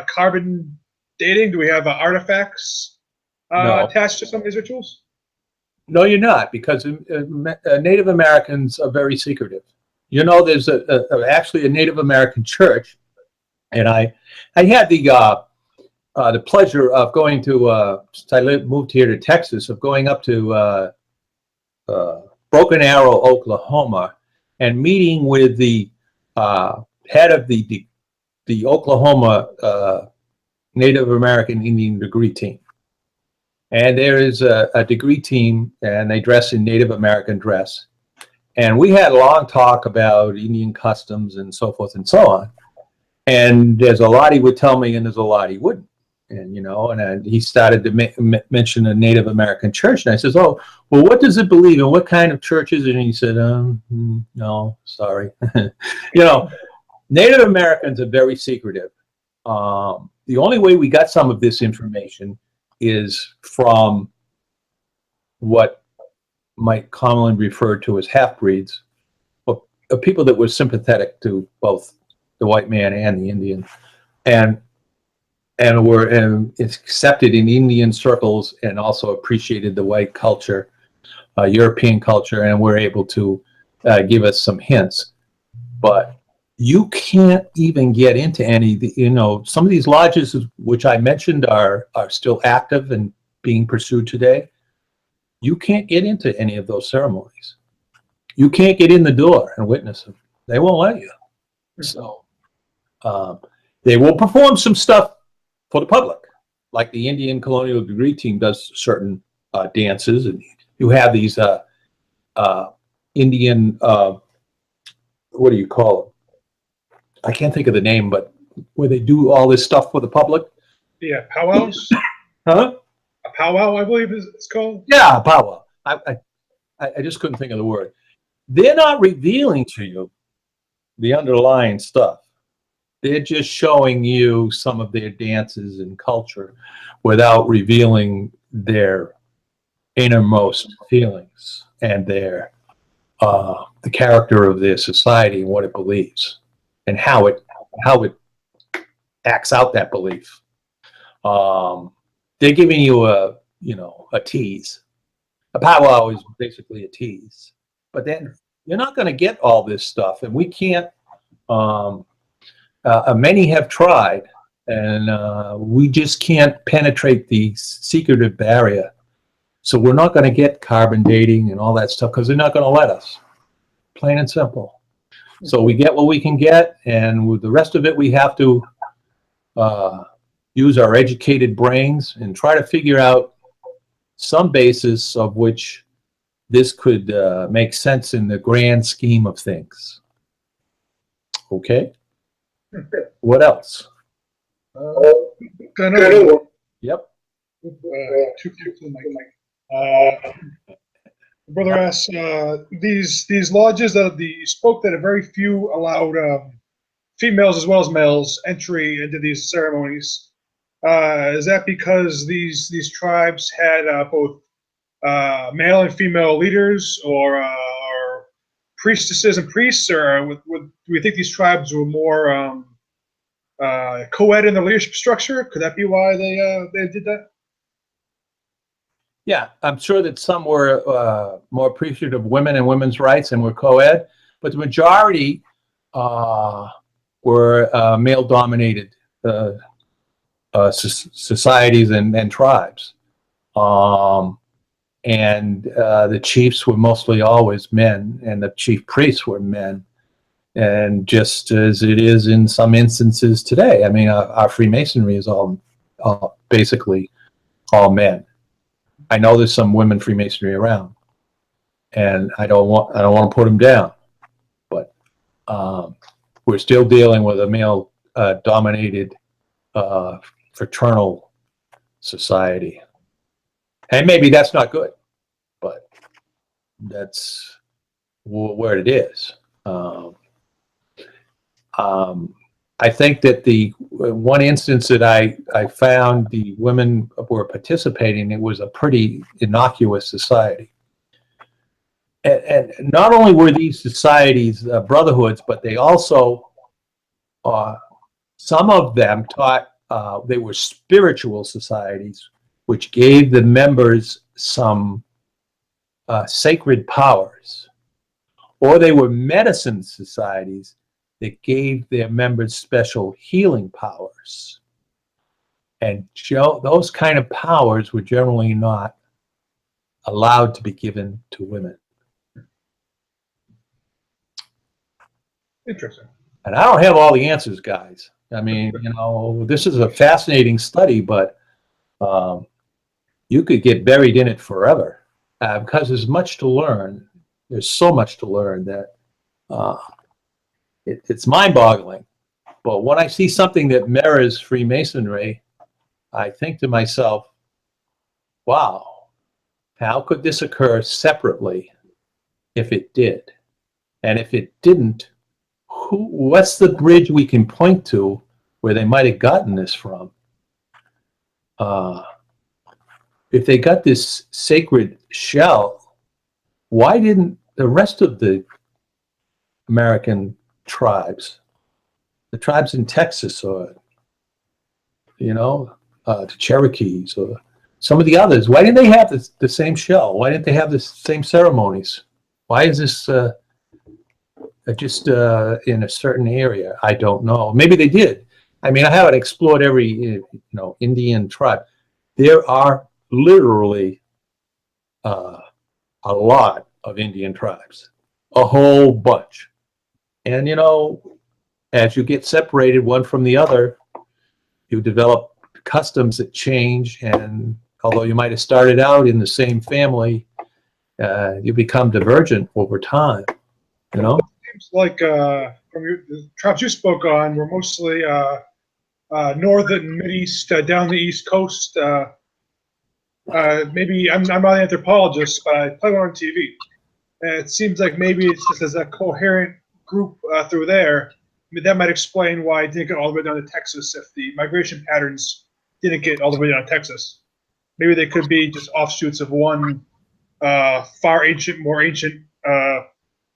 carbon dating? Do we have artifacts No. attached to some of these rituals? No, you're not, because Native Americans are very secretive. You know, there's actually a Native American church, and I had the pleasure of going to, since I moved here to Texas, of going up to Broken Arrow, Oklahoma, and meeting with the head of the Oklahoma Native American Indian degree team. And there is a degree team, and they dress in Native American dress. And we had a long talk about Indian customs and so forth and so on. And there's a lot he would tell me, and there's a lot he wouldn't. And, you know, and he started to mention a Native American church. And I says, oh, well, what does it believe in? What kind of churches? And he said, no, sorry. You know, Native Americans are very secretive. The only way we got some of this information is from what might commonly be referred to as half-breeds, or people that were sympathetic to both the white man and the Indian, and were accepted in Indian circles, and also appreciated the white culture, European culture, and were able to give us some hints. But you can't even get into any, you know, some of these lodges which I mentioned are still active and being pursued today. You can't get into any of those ceremonies. You can't get in the door and witness them. They won't let you. So they will perform some stuff for the public, like the Indian Colonial Degree Team does certain dances, and you have these Indian, what do you call them? I can't think of the name, but where they do all this stuff for the public. Yeah, powwows. Huh? A powwow, I believe it's called. Yeah, powwow. I just couldn't think of the word. They're not revealing to you the underlying stuff. They're just showing you some of their dances and culture without revealing their innermost feelings and their the character of their society and what it believes and how it acts out that belief. They're giving you a tease. A powwow is basically a tease, but then you're not going to get all this stuff, and we can't. Many have tried, and we just can't penetrate the secretive barrier. So we're not going to get carbon dating and all that stuff because they're not going to let us. Plain and simple. So we get what we can get, and with the rest of it, we have to use our educated brains and try to figure out some basis of which this could make sense in the grand scheme of things. Okay? What else? Yep. Brother asks, these lodges that you spoke that very few allowed females as well as males entry into these ceremonies. Is that because these tribes had both male and female leaders, or priestesses and priests, or do we think these tribes were more co-ed in the leadership structure? Could that be why they did that? Yeah, I'm sure that some were more appreciative of women and women's rights and were co-ed, but the majority were male-dominated societies and tribes. And the chiefs were mostly always men, and the chief priests were men. And just as it is in some instances today, I mean, our Freemasonry is all basically all men. I know there's some women Freemasonry around, and I don't want to put them down, but we're still dealing with a male dominated fraternal society, and maybe that's not good, but that's where it is. I think that the one instance that I found the women were participating, it was a pretty innocuous society. And not only were these societies brotherhoods, but they also, some of them taught, they were spiritual societies, which gave the members some sacred powers. Or they were medicine societies that gave their members special healing powers. And those kind of powers were generally not allowed to be given to women. Interesting. And I don't have all the answers, guys. I mean, you know, this is a fascinating study, but you could get buried in it forever because there's much to learn. There's so much to learn that it's mind-boggling. But when I see something that mirrors Freemasonry, I think to myself, wow, how could this occur separately if it did? And if it didn't, what's the bridge we can point to where they might have gotten this from? If they got this sacred shell, why didn't the rest of the American tribes, the tribes in Texas, or the Cherokees, or some of the others, why didn't they have the same shell? Why didn't they have the same ceremonies? Why is this just in a certain area? I don't know. Maybe they did. I mean, I haven't explored every Indian tribe. There are literally a lot of Indian tribes, a whole bunch. And, as you get separated one from the other, you develop customs that change. And although you might have started out in the same family, you become divergent over time, Seems like from the tribes you spoke on, we're mostly northern, mid-east, down the East Coast. Maybe I'm not an anthropologist, but I play one on TV. And it seems like maybe it's just as a coherent group through there. I mean, that might explain why it didn't get all the way down to Texas if the migration patterns didn't get all the way down to Texas. Maybe they could be just offshoots of one more ancient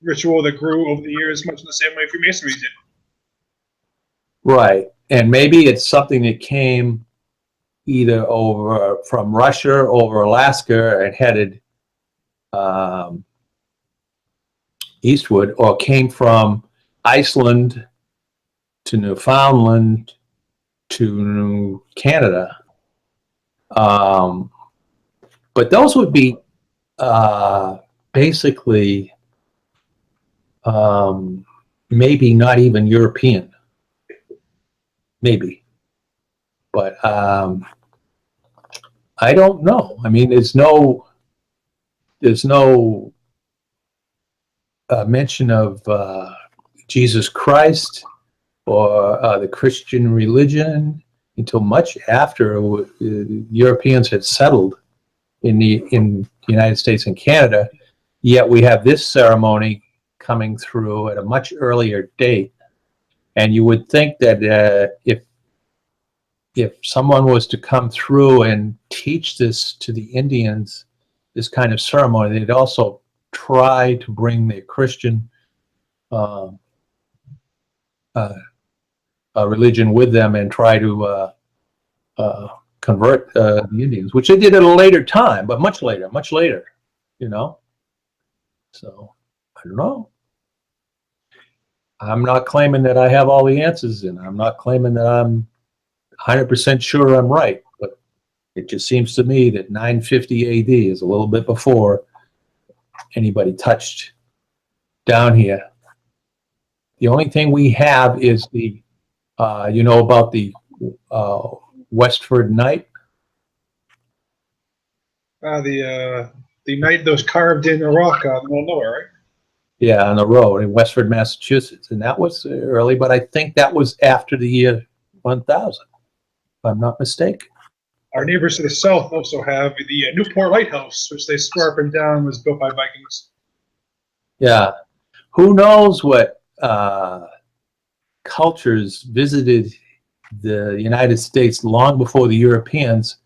ritual that grew over the years, much in the same way Freemasonry did. Right. And maybe it's something that came either from Russia over Alaska and headed eastward, or came from Iceland to Newfoundland to Canada. But those would be basically maybe not even European, maybe. But I don't know. I mean, there's no mention of Jesus Christ or the Christian religion until much after Europeans had settled in the United States and Canada. Yet we have this ceremony coming through at a much earlier date, and you would think that if someone was to come through and teach this to the Indians, this kind of ceremony, they'd also try to bring their Christian religion with them and try to convert the Indians, which they did at a later time, but much later, you know. So I don't know. I'm not claiming that I have all the answers, and I'm not claiming that I'm 100% sure I'm right, but it just seems to me that 950 AD is a little bit before anybody touched down here. The only thing we have is the, you know, about the Westford Knight. The knight that was carved in the rock in the middle of nowhere, right? Yeah, on the road in Westford, Massachusetts, and that was early, but I think that was after the year 1000, if I'm not mistaken. Our neighbors to the south also have the Newport Lighthouse, which they swear up and down was built by Vikings. Yeah, who knows what cultures visited the United States long before the Europeans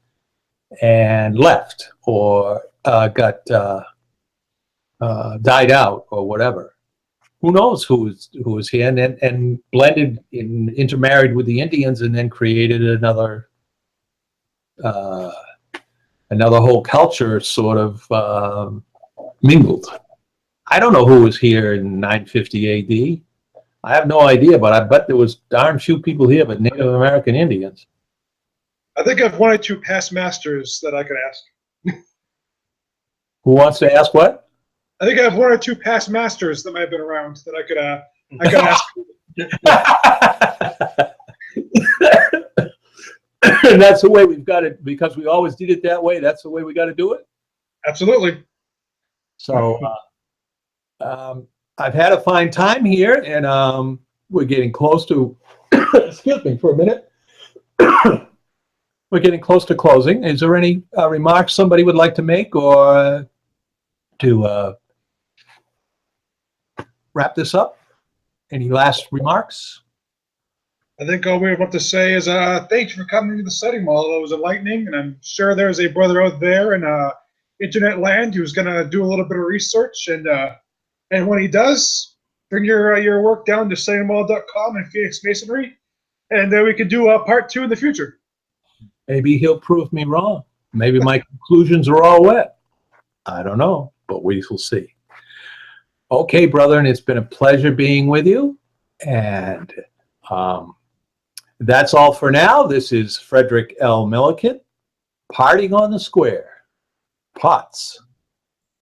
and left or got died out or whatever. Who knows who was here and blended in, intermarried with the Indians, and then created another whole culture, sort of mingled. I don't know who was here in 950 AD. I have no idea, but I bet there was darn few people here but Native American Indians. I think I have one or two past masters that I could ask. Who wants to ask what? I think I have one or two past masters that might have been around that I could ask. And that's the way we've got it, because we always did it that way. That's the way we got to do it. Absolutely. So I've had a fine time here, and we're getting close to, excuse me for a minute. We're getting close to closing. Is there any remarks somebody would like to make, or to wrap this up? Any last remarks? I think all we have to say is thanks for coming to the setting, Maul. It was enlightening, and I'm sure there's a brother out there in internet land who's going to do a little bit of research, and when he does, bring your work down to settingmaul.com and Phoenixmasonry, and then we could do part 2 in the future. Maybe he'll prove me wrong. Maybe my conclusions are all wet. I don't know, but we will see. Okay, brother, and it's been a pleasure being with you. And that's all for now. This is Frederic L. Milliken, parting on the square. Pots.